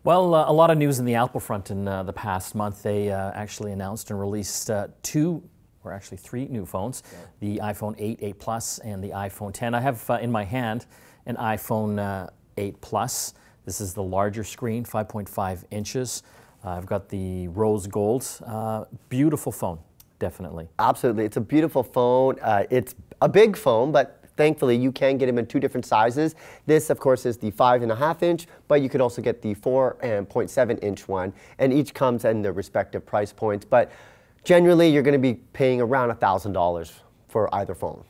Well, a lot of news in the Apple front in the past month. They actually announced and released three new phones, the iPhone 8, 8 Plus, and the iPhone 10. I have in my hand an iPhone 8 Plus. This is the larger screen, 5.5 inches. I've got the rose gold. Beautiful phone, definitely. Absolutely. It's a beautiful phone. It's a big phone, but thankfully, you can get them in two different sizes. This, of course, is the 5.5 inch, but you could also get the 4.7 inch one, and each comes in their respective price points. But generally, you're going to be paying around $1,000 for either phone.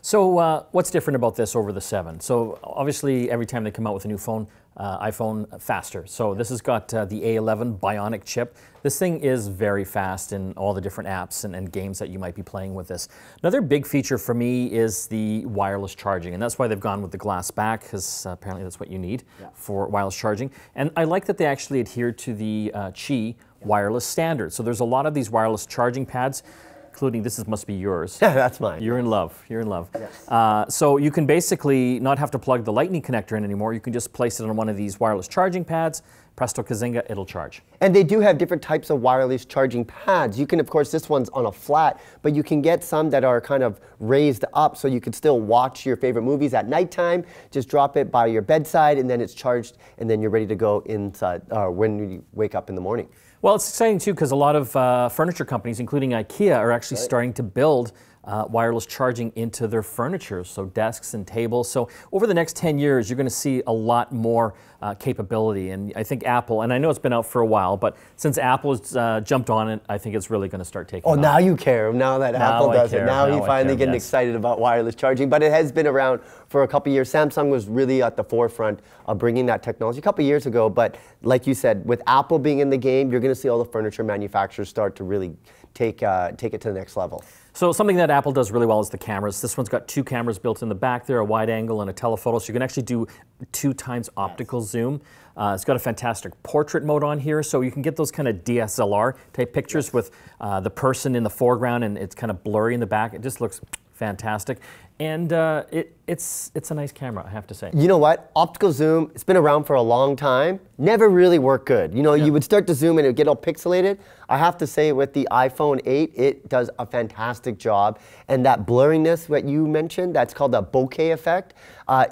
So what's different about this over the 7? So obviously, every time they come out with a new phone, iPhone faster. So this has got the A11 Bionic chip. This thing is very fast in all the different apps and games that you might be playing with this. Another big feature for me is the wireless charging, and that's why they've gone with the glass back, because apparently that's what you need for wireless charging. And I like that they actually adhere to the Qi wireless standard. So there's a lot of these wireless charging pads, including this must be yours. Yeah, that's mine. You're in love. You're in love. Yes. So you can basically not have to plug the lightning connector in anymore. You can just place it on one of these wireless charging pads. Presto Kazinga, it'll charge. And they do have different types of wireless charging pads. You can, of course, this one's on a flat, but you can get some that are kind of raised up so you can still watch your favorite movies at nighttime. Just drop it by your bedside and then it's charged and then you're ready to go inside when you wake up in the morning. Well, it's exciting too because a lot of furniture companies, including IKEA, are actually starting to build wireless charging into their furniture, so desks and tables. So over the next 10 years, you're going to see a lot more capability. And I think Apple, and I know it's been out for a while, but since Apple's jumped on it, I think it's really going to start taking off. Now you care. Now that Apple does it. Now you're finally getting excited about wireless charging. But it has been around for a couple years. Samsung was really at the forefront of bringing that technology a couple years ago. But like you said, with Apple being in the game, you're going to see all the furniture manufacturers start to really take it to the next level. So something that Apple does really well is the cameras. This one's got 2 cameras built in the back there, a wide angle and a telephoto, so you can actually do 2 times optical zoom. It's got a fantastic portrait mode on here, so you can get those kind of DSLR type pictures with the person in the foreground and it's kind of blurry in the back. It just looks fantastic. And it's a nice camera, I have to say. You know what? Optical zoom, it's been around for a long time. Never really worked good. You know, you would start to zoom and it would get all pixelated. I have to say with the iPhone 8, it does a fantastic job. And that blurriness that you mentioned, that's called the bokeh effect,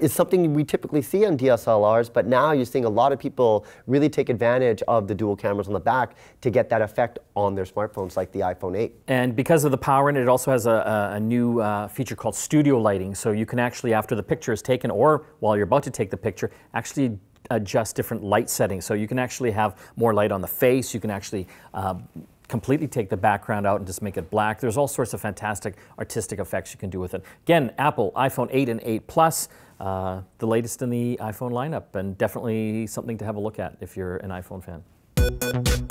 is something we typically see on DSLRs. But now you're seeing a lot of people really take advantage of the dual cameras on the back to get that effect on their smartphones like the iPhone 8. And because of the power in it, it also has a new feature called studio lighting. So you can actually, after the picture is taken or while you're about to take the picture, actually adjust different light settings. So you can actually have more light on the face. You can actually completely take the background out and just make it black. There's all sorts of fantastic artistic effects you can do with it. Again, Apple, iPhone 8 and 8 Plus, the latest in the iPhone lineup, and definitely something to have a look at if you're an iPhone fan.